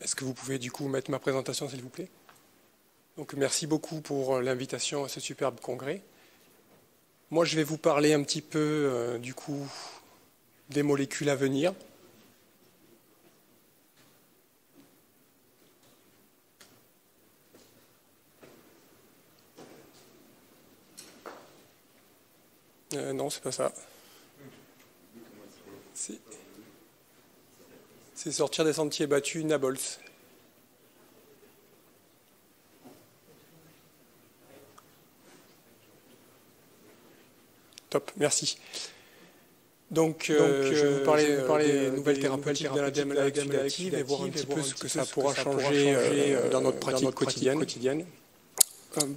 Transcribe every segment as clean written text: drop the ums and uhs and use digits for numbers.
Est-ce que vous pouvez du coup mettre ma présentation, s'il vous plaît? Donc merci beaucoup pour l'invitation à ce superbe congrès. Moi, je vais vous parler un petit peu du coup des molécules à venir. Non, c'est pas ça. C'est sortir des sentiers battus, Nabols. Top, merci. Donc je vais vous parler des nouvelles thérapeutiques de la DMLA oxydative et voir un petit peu ce que ça pourra changer dans notre pratique quotidienne.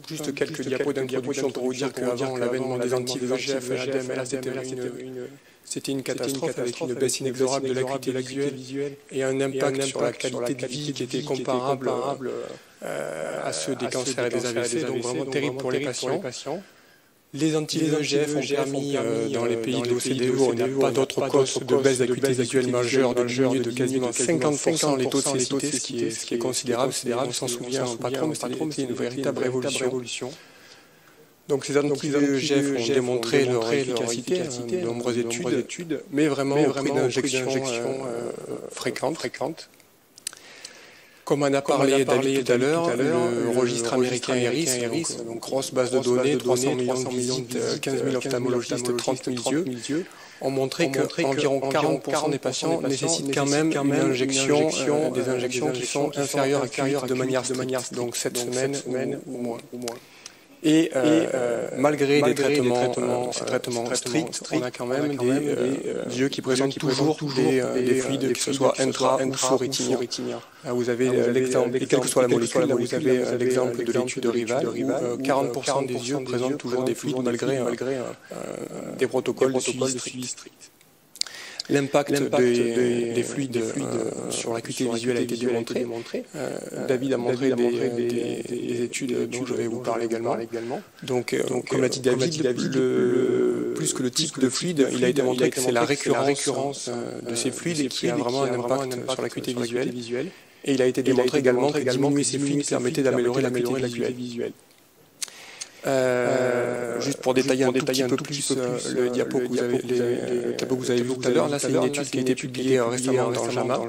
Juste quelques diapos d'introduction pour vous dire qu'avant l'avènement des anti-VEGF à la DMLA, c'était une catastrophe avec une baisse inexorable de l'acuité visuelle et un impact sur la qualité de vie qui était comparable à ceux des cancers et des AVC, donc vraiment terrible pour les patients. Les anti-VEGF ont permis, dans les pays de l'OCDE, on n'a pas d'autre cause de baisse d'acuité visuelle majeure, de diminuer de quasiment 50% les taux de cécité, ce qui est considérable. On s'en souvient pas trop, mais c'était une véritable révolution. Donc ces anti-VEGF ont démontré leur efficacité, de nombreuses études, mais vraiment au prix d'injections fréquentes. Comme on a parlé David tout à l'heure, le registre américain IRIS, donc grosse base de données, 300 millions de visites, 15 000 ophtalmologistes, 30 000 yeux, ont montré qu'environ 40% des patients nécessitent quand même des injections qui sont inférieures à 8 de manière stricte, donc 7 semaines ou moins. Et malgré ces traitements stricts, on a quand même des yeux qui présentent toujours des fluides, que ce soit intra ou sous-rétiniens. Vous avez l'exemple, et quelle que soit la molécule, vous avez l'exemple de l'étude Rival, où 40% des yeux présentent toujours des fluides malgré des protocoles de suivi stricts. L'impact des fluides sur l'acuité visuelle a été démontré. David a montré des études dont je vais vous parler également. Donc comme l'a dit David, plus que le type de fluide, il a été montré que c'est la récurrence de ces fluides qui a vraiment un impact sur l'acuité visuelle. Et il a été démontré également que diminuer ces fluides permettait d'améliorer l'acuité visuelle. Juste pour détailler un peu plus le diapo que vous avez vu tout à l'heure, là c'est une étude qui a été publiée récemment dans JAMA,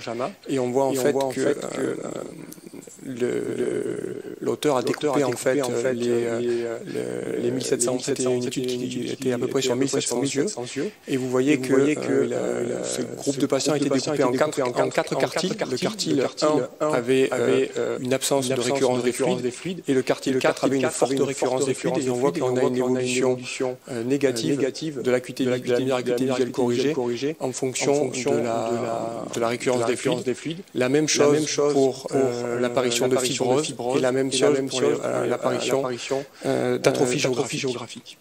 et on voit en fait que l'auteur a découpé en fait les 1700, c'était une étude qui était à peu près sur 1700 yeux, et vous voyez que ce groupe de patients a été découpé en quatre quartiles. Le quartile 1 avait une absence de récurrence des fluides, et le quartile 4 avait une forte récurrence des fluides, et on voit qu'on a une évolution négative de l'acuité visuelle corrigée en fonction de la récurrence des fluides. La même chose pour l'apparition de fibrose et la même chose pour l'apparition d'atrophie géographique.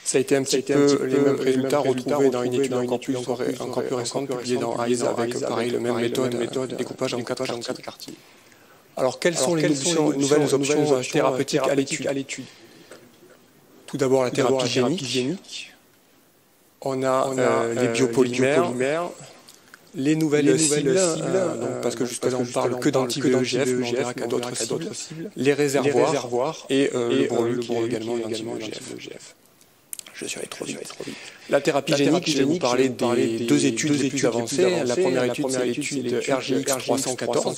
Ça a été un petit peu les mêmes résultats retrouvés dans une étude encore plus récente publiée dans Eyes avec pareil, la même méthode, découpage en 4 quartiles. Alors quelles sont les nouvelles options thérapeutiques à l'étude? Tout d'abord la thérapie génique. On a les biopolymères. Les nouvelles cibles, parce que jusqu'à là on parle que d'anti-VEGF, mais on verra qu'il y a d'autres cibles, les réservoirs et le broluk qui est également un anti-VEGF. Je suis allé trop vite. La thérapie génique, je vais vous parler des deux études les plus avancées. La première étude, c'est l'étude RGX 314.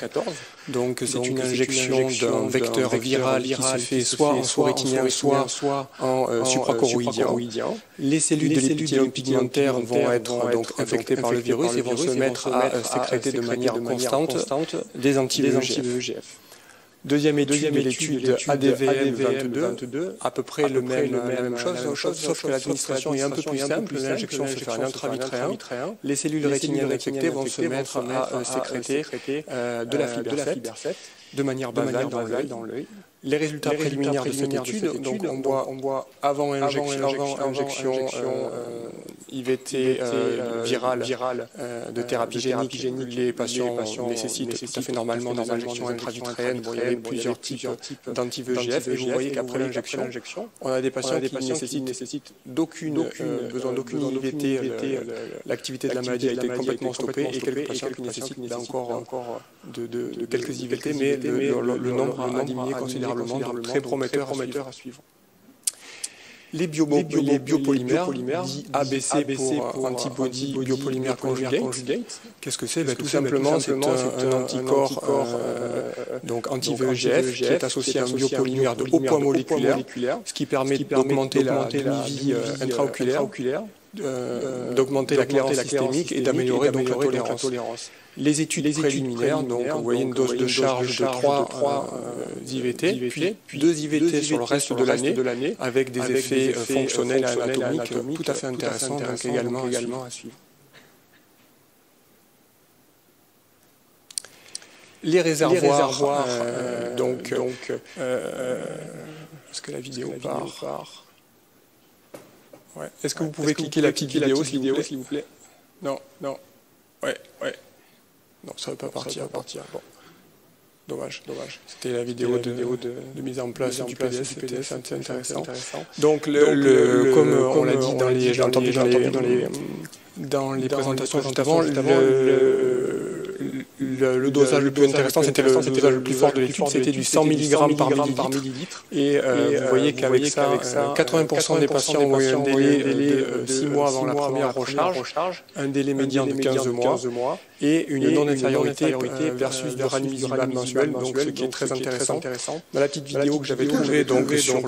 Donc c'est une injection d'un vecteur viral qui se fait soit en sous-rétinien, soit en suprachoroïdien. Les cellules de l'épithélium pigmentaire vont être donc infectées par le virus et vont se mettre à sécréter de manière constante des anti-VEGF. Deuxième étude, l'étude ADVM 22, à peu près la même chose, sauf que l'administration est un peu plus simple. L'injection se fait en intravitréen. Les cellules rétiniennes infectées vont se mettre à sécréter de la fibre 7 de manière basale dans l'œil. Les résultats préliminaires de cette étude, donc on voit avant injection IVT virale de thérapie génique, les patients nécessitent tout à fait normalement des injections intra-utréennes. Bon, il y avait plusieurs types d'anti-VEGF et vous voyez qu'après l'injection, on a des patients qui nécessitent besoin d'aucune IVT, l'activité de la maladie a été complètement stoppée et quelques patients qui nécessitent encore de quelques IVT, mais le nombre a diminué considérablement. Donc très prometteur à suivre. Les biopolymères, dits ABC pour antibody biopolymère conjugate. Qu'est-ce que c'est? Tout simplement, c'est un anticorps donc anti-VEGF qui est associé à un biopolymère de haut poids moléculaire, ce qui permet d'augmenter la vie intraoculaire, d'augmenter la clairance systémique et d'améliorer donc la tolérance. Les études préliminaires, donc vous voyez une dose de charge de 3 IVT, puis 2 IVT sur le reste de l'année, avec des effets fonctionnels et anatomiques tout à fait intéressants, donc également à suivre. Les réservoirs, est-ce que la vidéo part? Ouais. Est-ce que vous pouvez cliquer la petite vidéo, s'il vous plaît? Non. Ouais. Non, ça ne va pas partir. Bon. Dommage. C'était la vidéo de mise en place du PDF, c'était assez intéressant. Donc, comme on l'a dit j'ai entendu dans les présentations juste avant, le dosage le plus intéressant, c'était le dosage le plus fort de l'étude, c'était du 100 mg par millilitre. Et vous voyez qu'avec ça, 80% des patients ont eu un délai de 6 mois avant la première recharge, un délai médian de 15 mois, et une non-infériorité versus du ranibizumab mensuel, donc ce qui est très intéressant. Dans la petite vidéo que j'avais trouvée sur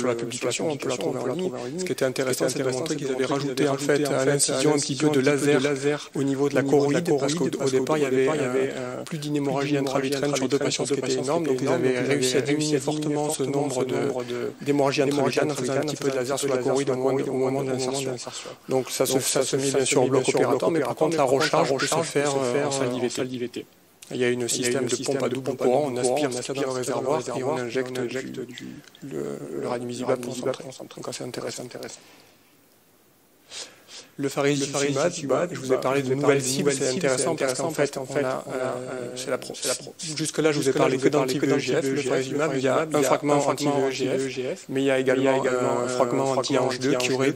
la publication, on peut la trouver en ligne. Ce qui était intéressant, c'est de montrer qu'ils avaient rajouté en fait à l'incision un petit peu de laser au niveau de la choroïde, parce qu'au départ, il y avait plus d'une hémorragie intra-utéraine sur 2 patients, ce qui était énorme. Donc ils avaient réussi à diminuer fortement ce nombre d'hémorragies intra-utéraines en faisant un petit peu de laser sur la choroïde au moment de l'insertion. Donc ça se met bien sûr au bloc opératoire, mais par contre la recharge peut se faire en salle d'IVT. Il y a un système de pompe à double courant, on aspire le réservoir et on injecte le ranibizumab concentré. Donc c'est intéressant. Le faricimab, je vous ai parlé de nouvelles cibles, c'est intéressant parce qu'en fait, jusque-là, je vous ai parlé que d'anti-VEGF. Le faricimab, il y a un fragment anti-VEGF, mais il y a également un fragment anti-ANG2 qui aurait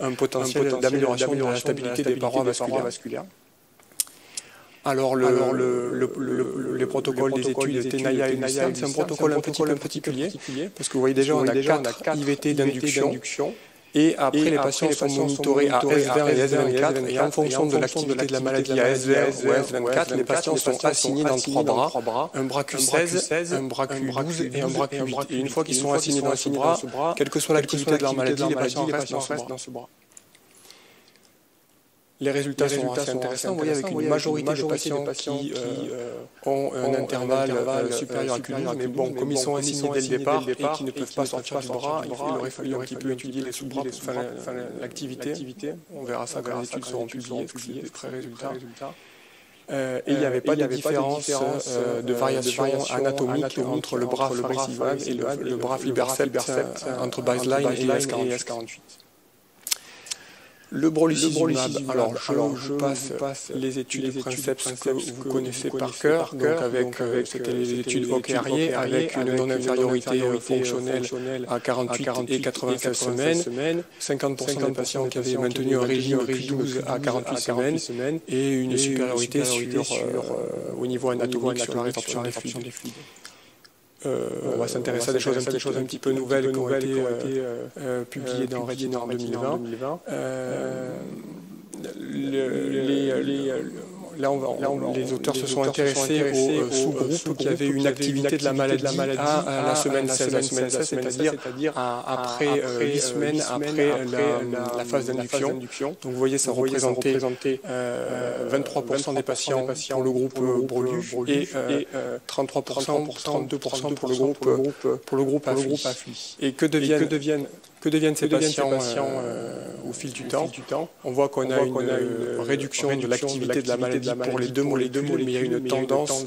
un potentiel d'amélioration de la stabilité des parois vasculaires. Alors, les protocoles des études TENAYA et UNICEF, c'est un protocole un petit peu particulier, parce que vous voyez déjà, on a 4 IVT d'induction. Et après, les patients sont monitorés à S20 et S24, et en fonction de l'activité de la maladie à S20 ou S24, les patients sont assignés dans 3 bras, un bras Q16, un bras Q12 et un bras Q8. Et une fois qu'ils sont assignés dans ce bras, quelle que soit l'activité de leur maladie, les patients restent dans ce bras. Les résultats sont assez intéressants, vous voyez, avec une majorité de patients qui ont un intervalle supérieur à Q12, mais bon, comme ils sont assignés dès le départ et qui ne peuvent pas sortir du bras, il aurait fallu un petit peu étudier les sous-bras pour faire l'activité. On verra ça quand les études seront publiées, des vrais résultats. Et il n'y avait pas de différence de variation anatomique entre le bras faricimab et le bras aflibercept entre baseline et S48. Le brolucizumab, alors je passe les études de Princeps que vous connaissez par cœur, donc c'était les études Auquerrier avec une non-infériorité fonctionnelle à 48 et 96 semaines, 50% des patients qui avaient maintenu un régime Q12 à 48 semaines et une supériorité au niveau anatomique sur la résorption des fluides. On va s'intéresser à des choses un petit peu nouvelles qui ont été publiées dans Retina en 2020. Les auteurs se sont intéressés aux sous-groupes qui avaient une activité de la maladie à la semaine 16, c'est-à-dire après 8 semaines après la phase d'induction. Donc vous voyez, ça représentait 23% des patients pour le groupe Brolu et 33%, 32% pour le groupe AFLI. Et que deviennent Que deviennent ces patients au fil du temps? On voit qu'on a une réduction de l'activité de la maladie pour les deux molécules, mais il y a une tendance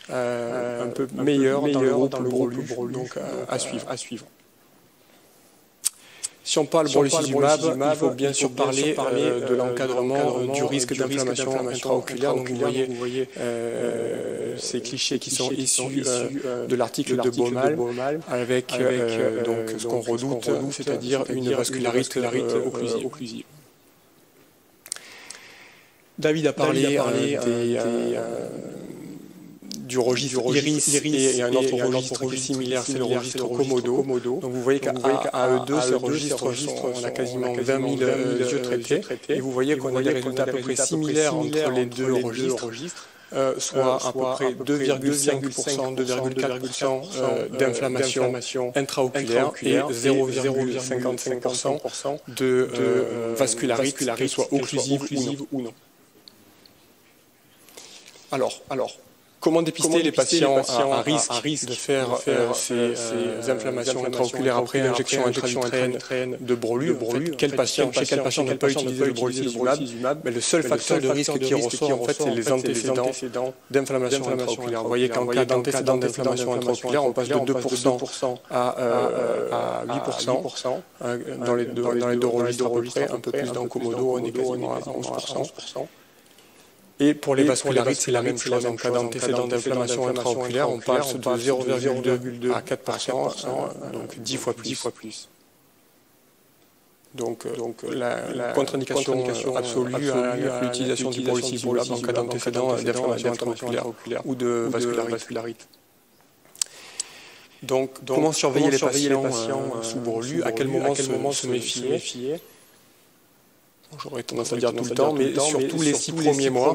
un peu meilleure dans le groupe Brolu, donc à suivre. Si on parle brolucizumab, il faut bien sûr parler de l'encadrement du risque d'inflammation intraoculaire. Donc vous voyez ces clichés qui sont issus de l'article de Baumal, avec donc ce qu'on redoute, c'est-à-dire une vascularite occlusive. David a parlé du registre IRIS et un autre registre qui est similaire, c'est le registre Komodo. Donc vous voyez qu'à eux deux, ce registre, on a quasiment 20 000 yeux traités. Et vous voyez qu'on a des résultats à peu près similaires entre les deux registres, soit à peu près 2,5%, 2,4% d'inflammation intraoculaire et 0,55% de vascularite, qu'elle soit occlusive ou non. Alors, comment dépister les patients à risque de faire ces inflammations intraoculaires après injection intra-utérin de Brolu? Chez quel patient ne peut pas utiliser le brolucizumab? Le seul facteur de risque qui ressort, en fait, c'est les antécédents d'inflammation intraoculaire. Vous voyez qu'en cas d'antécédents d'inflammation intraoculaire, on passe de 2% à 8% dans les deux registres à peu près, un peu plus dans Komodo, on est quasiment à 11%. Et pour les vascularites, c'est la même chose. En cas d'antécédent d'inflammation intraoculaire, on passe de 0,2 à 4%, donc 10 fois plus. Donc la contre-indication absolue à l'utilisation du brolucizumab en cas d'antécédent d'inflammation intraoculaire ou de vascularite. Donc, comment surveiller les patients sous Brolu? À quel moment se méfier? J'aurais tendance à dire tout le temps, mais surtout les 6 premiers mois,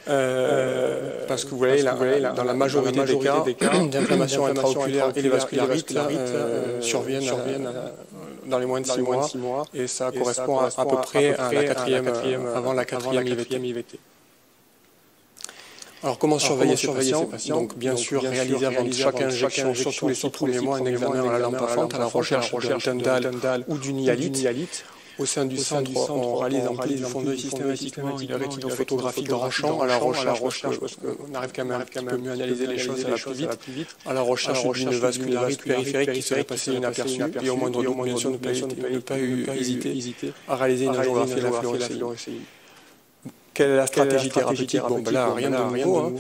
parce que vous voyez, dans la majorité des cas d'inflammation intraoculaire et les vascularites surviennent dans les moins de 6 mois, et ça correspond à peu près à avant la quatrième IVT. Alors comment surveiller ces patients? Donc bien sûr réaliser avant chaque injection, surtout les 6 premiers mois, un examen à la lampe à fente à la recherche d'un Tundal ou d'une hyalite. Au sein du centre, on réalise en plus du fond d'œil systématiquement une rétinophotographie grand champ à la recherche, parce qu'on arrive quand même un petit peu mieux à analyser les choses, ça va plus vite, à la recherche d'une vascularite périphérique qui serait passée inaperçue, et au moindre doute, bien sûr, ne pas hésiter à réaliser une angiographie à la fluorescéine. Quelle est la stratégie thérapeutique? Bon, là, rien de nouveau,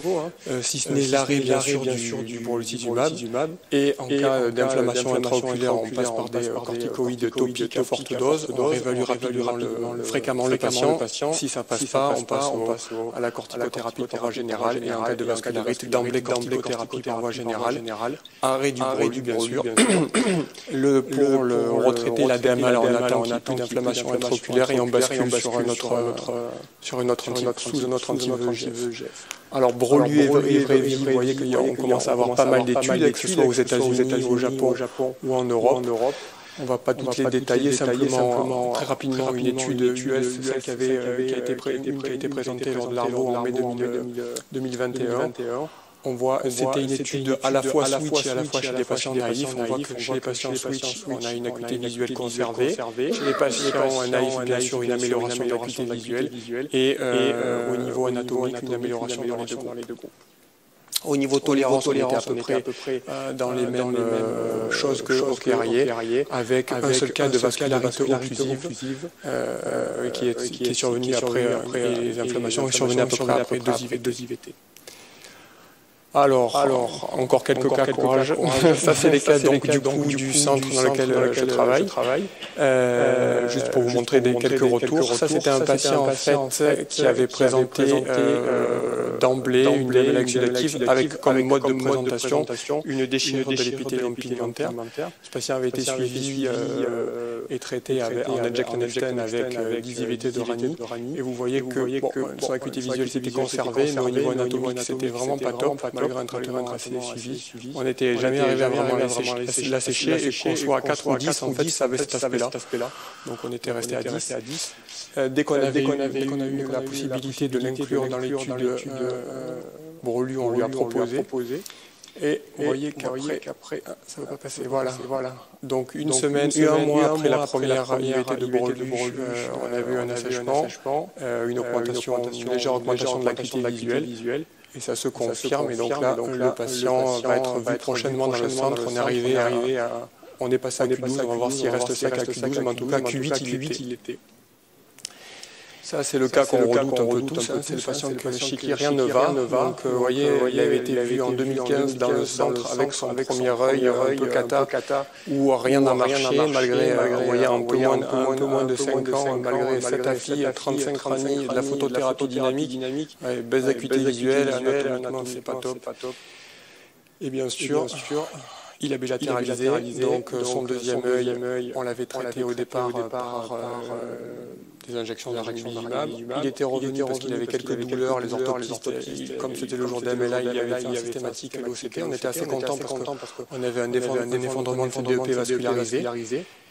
si ce n'est l'arrêt, bien sûr, du brolucizumab. Et en cas d'inflammation intraoculaire, on passe par des corticoïdes topiques à forte dose. On réévalue fréquemment le patient. Si ça ne passe pas, on passe à la corticothérapie par voie générale. Et en cas de vascularite, d'emblée corticothérapie par voie générale. Arrêt du Brolu, bien sûr. Pour retraiter la DMA, on attend qu'il y ait plus d'inflammation intraoculaire et on bascule sur une autre sous un autre anti-VEGF. Alors Brolu et Vraie-Vie, vous voyez qu'on commence à avoir pas mal d'études, que ce soit aux États-Unis, au Japon ou en Europe. On ne va pas toutes les détailler, simplement très rapidement une étude US, celle qui a été présentée lors de l'ARVO en mai 2021. On voit, c'était une étude à la fois switch et à la fois chez les patients naïfs. On voit que chez les patients switch, on a une acuité visuelle conservée. Chez les patients naïfs, bien sûr, une amélioration de l'acuité visuelle. Et au niveau anatomique, une amélioration dans les deux groupes. Au niveau tolérance, on était à peu près dans les mêmes choses que au Clairier, avec un seul cas de vascularite occlusive qui est survenu après les inflammations, qui est survenu à peu près après 2 IVT. Alors, encore quelques cas courage. Ça, c'est les cas du centre dans lequel je travaille. Juste pour vous montrer quelques retours. Ça, c'était un patient, en fait, qui avait présenté d'emblée une DMLA exudative avec comme mode de présentation une déchirure de l'épithélium pigmentaire. Ce patient avait été suivi et traité en injectaneften avec 10 IVT de Rani. Et vous voyez que son acuité visuelle s'était conservée, mais au niveau anatomique, c'était vraiment pas top. Malgré un traitement assez suivi, on n'était jamais arrivé à vraiment la sécher, et qu'on soit à 4 ou 10, en fait, ça avait cet aspect-là. Donc on était resté à 10. Dès qu'on a eu la possibilité de l'inclure dans l'étude Brolu, on lui a proposé. Et vous voyez qu'après, ça ne va pas passer. Voilà. Donc un mois après la première UVT de Bourluche, on a vu un assèchement, une légère augmentation de l'acuité visuelle. Et ça se confirme. Et donc là, le patient va être vu prochainement dans le centre. On est arrivé à... On est passé à Q12, on va voir s'il reste sec à Q12, mais en tout cas Q8 il était. Ça, c'est le cas qu'on redoute un peu tous. C'est le patient chez qui rien ne va. Donc, vous voyez, il avait été vu en 2015 dans le centre avec son premier œil un peu cata, où rien n'a marché, malgré, vous voyez, un peu moins de 5 ans, malgré cette affi, 35 cranies, de la photothérapie dynamique, baisse d'acuité visuelle, anatomiquement, c'est pas top. Et bien sûr, il a bilatéralisé, donc son deuxième œil, on l'avait traité au départ par des injections d'adalimumab. Il était revenu parce qu'il avait quelques douleurs, les orthoptistes, comme c'était le jour d'MLA, il avait fait un systématique l'OCT. On était assez contents parce qu'on avait un effondrement de DEP vascularisé.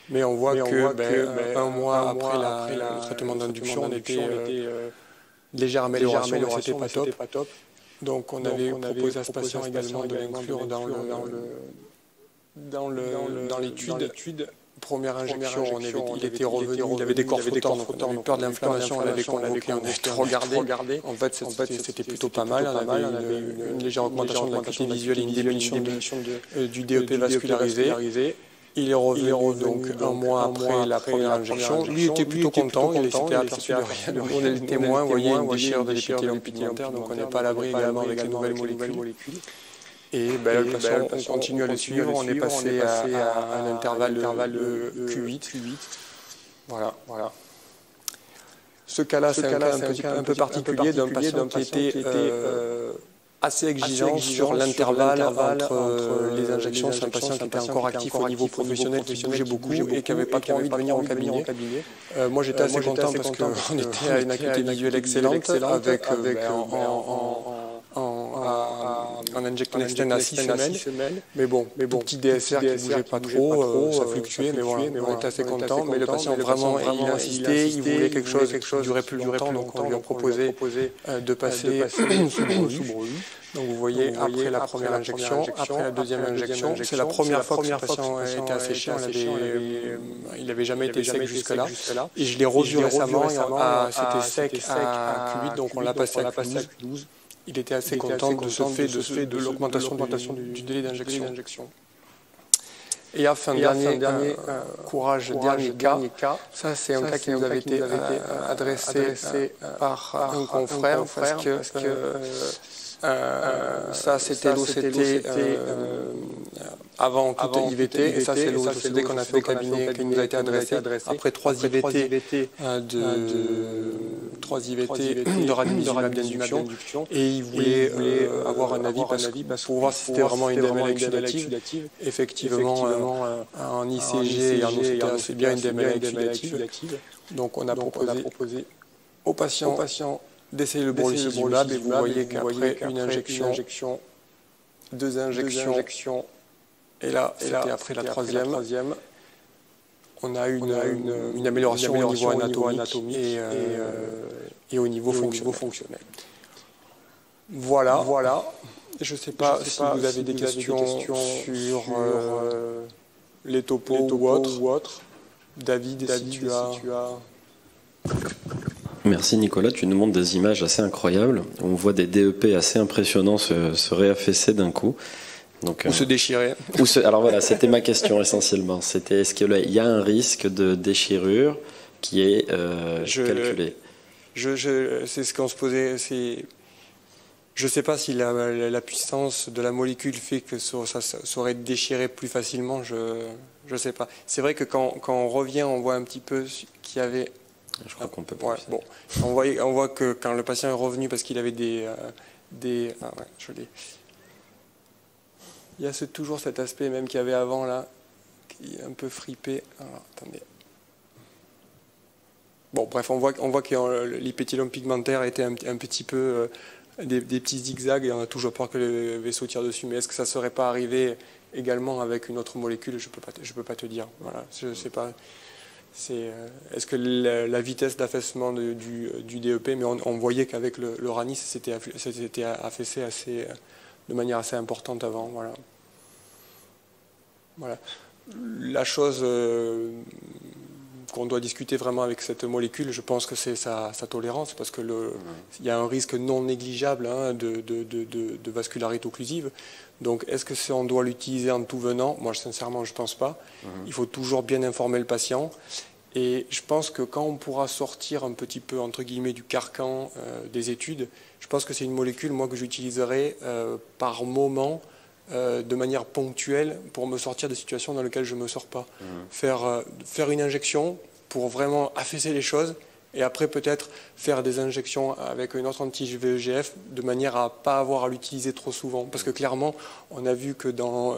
Mais on voit que un mois après le traitement d'induction, on était légère amélioration, mais c'était pas top. Donc on avait proposé à ce patient également de l'inclure dans l'étude. Première injection, il était revenu, il avait des corps flottants, donc on avait peur de l'inflammation, on l'avait convoqué, on avait regardé. En fait, c'était plutôt pas mal. On avait une légère augmentation de l'acuité visuelle et une diminution du DEP vascularisé. Il est revenu donc un mois après la première injection. Lui était plutôt content, il s'était aperçu de rien. On est le témoin, vous voyez, une déchirure de l'épithélium pigmentaire, donc on n'est pas à l'abri également avec les nouvelles molécules. Et le patient, on continue à le suivre, on est passé à un intervalle Q8. Voilà. Ce cas-là, c'est un cas un peu particulier d'un patient qui était assez exigeant sur l'intervalle entre les injections. C'est un patient qui était encore actif au niveau professionnel, qui bougeait beaucoup et qui n'avait pas trop envie de venir au cabinet. Moi, j'étais assez content parce qu'on était à une acuité visuelle excellente, avec en injectant l'externe à 6 semaines. Mais bon, petit DSR qui ne bougeait pas trop, ça fluctuait, mais voilà, on était assez content. Mais le patient vraiment, il insistait, il voulait quelque chose qui durait plus longtemps, donc on lui a proposé de passer sous Bourluche. Donc vous voyez, après la première injection, après la deuxième injection, c'est la première fois que ce patient a été asséché, il n'avait jamais été sec jusque-là. Et je l'ai revu récemment, c'était sec à Q8, donc on l'a passé à Q12. Il était assez content de ce fait de l'augmentation du délai d'injection. Et enfin, dernier cas, ça c'est un cas qui nous avait été adressé par un confrère, parce que ça c'était l'OCT avant toute IVT, et ça c'est l'OCT qu'on a fait au cabinet qui nous a été adressé après 3 IVT de ranibizumab d'induction, et il voulait avoir un avis pour voir si c'était vraiment une DMLA exudative. Effectivement, en ICG et en OCT, c'est bien une DMLA exudative. Donc on a proposé au patient d'essayer le brolucizumab, et vous voyez qu'après une injection, 2 injections, et là, c'était après la troisième, on a une amélioration au niveau anatomique et au niveau fonctionnel. Voilà. Je ne sais pas si vous avez des questions sur les topos ou autres. David, si tu as... Merci Nicolas, tu nous montres des images assez incroyables. On voit des DEP assez impressionnants se réaffaisser d'un coup. Donc, ou se déchirer. Alors voilà, c'était ma question essentiellement. C'était est-ce qu'il y a un risque de déchirure qui est calculé? C'est ce qu'on se posait. Je ne sais pas si la puissance de la molécule fait que ça aurait déchiré plus facilement. Je ne sais pas. C'est vrai que quand on revient, on voit un petit peu qu'il y avait... Je crois qu'on peut pas. Ouais, bon. On voit que quand le patient est revenu parce qu'il avait je l'ai. Il y a toujours cet aspect même qu'il y avait avant là, qui est un peu fripé. Alors, attendez. Bon, bref, on voit que l'épithélium pigmentaire était un petit peu des petits zigzags, et on a toujours peur que le vaisseau tire dessus. Mais est-ce que ça ne serait pas arrivé également avec une autre molécule? Je peux pas te dire. Voilà, je sais pas. Est-ce que la vitesse d'affaissement du DEP, mais on voyait qu'avec le RANI, ça s'était affaissé de manière assez importante avant. Voilà. Voilà. La chose qu'on doit discuter vraiment avec cette molécule, je pense que c'est sa tolérance, parce que il y a un risque non négligeable de vascularité occlusive. Donc, est-ce que on doit l'utiliser en tout venant? Moi, sincèrement, je ne pense pas. Il faut toujours bien informer le patient. Et je pense que quand on pourra sortir un petit peu, entre guillemets, du carcan des études, je pense que c'est une molécule, moi, que j'utiliserai par moment, de manière ponctuelle, pour me sortir de situations dans lesquelles je ne me sors pas. Faire une injection pour vraiment affaisser les choses, et après peut-être faire des injections avec une autre anti-VEGF de manière à ne pas avoir à l'utiliser trop souvent. Parce que clairement, on a vu que dans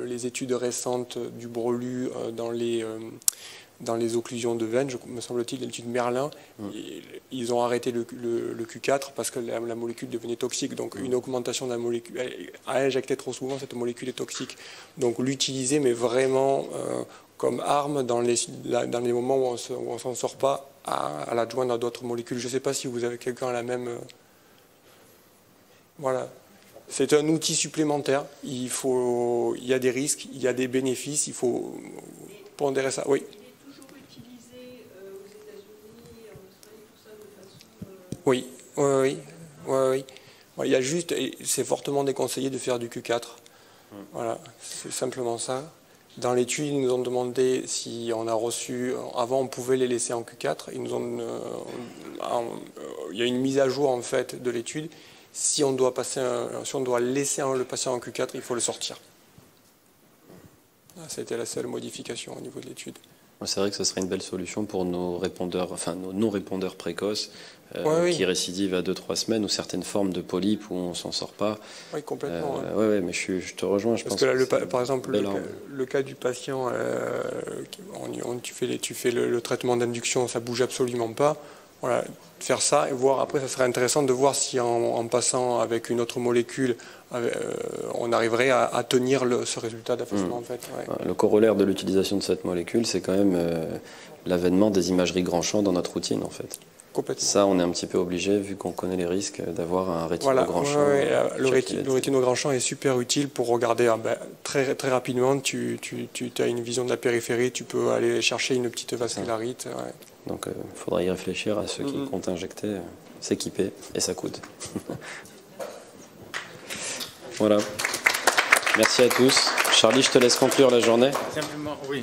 les études récentes du Brolu, dans les occlusions de veines, me semble-t-il, l'étude Merlin, ils ont arrêté le Q4 parce que la molécule devenait toxique. Donc une augmentation de la molécule, à injecter trop souvent, cette molécule est toxique. Donc l'utiliser, mais vraiment comme arme dans les moments où on ne s'en sort pas, à l'adjoindre à d'autres molécules. Je ne sais pas si vous avez quelqu'un à la même... Voilà. C'est un outil supplémentaire. Il y a des risques, il y a des bénéfices, il faut pondérer ça. Oui. Oui, oui, oui, oui. Il y a juste, c'est fortement déconseillé de faire du Q4. Voilà, c'est simplement ça. Dans l'étude, ils nous ont demandé si on a reçu. Avant, on pouvait les laisser en Q4. Ils nous ont, il y a une mise à jour en fait de l'étude. Si on doit laisser le patient en Q4, il faut le sortir. C'était la seule modification au niveau de l'étude. C'est vrai que ce serait une belle solution pour nos répondeurs, enfin nos non-répondeurs précoces qui récidivent à 2-3 semaines, ou certaines formes de polypes où on ne s'en sort pas. Oui, complètement. Oui, mais je te rejoins. Parce que là, par exemple, le cas du patient, tu fais le traitement d'induction, ça ne bouge absolument pas. Voilà, faire ça et voir, après, ça serait intéressant de voir si en passant avec une autre molécule, on arriverait à tenir ce résultat d'affaissement. En fait. Ouais. Le corollaire de l'utilisation de cette molécule, c'est quand même l'avènement des imageries grand champ dans notre routine, en fait. Complètement. Ça, on est un petit peu obligé, vu qu'on connaît les risques, d'avoir un rétino grand champ. Le rétino grand champ est super utile pour regarder très, très rapidement. Tu as une vision de la périphérie, tu peux aller chercher une petite vascularite. Ouais. Donc, il faudra y réfléchir à ceux qui comptent injecter, s'équiper, et ça coûte. Voilà. Merci à tous. Charlie, je te laisse conclure la journée. Simplement, oui.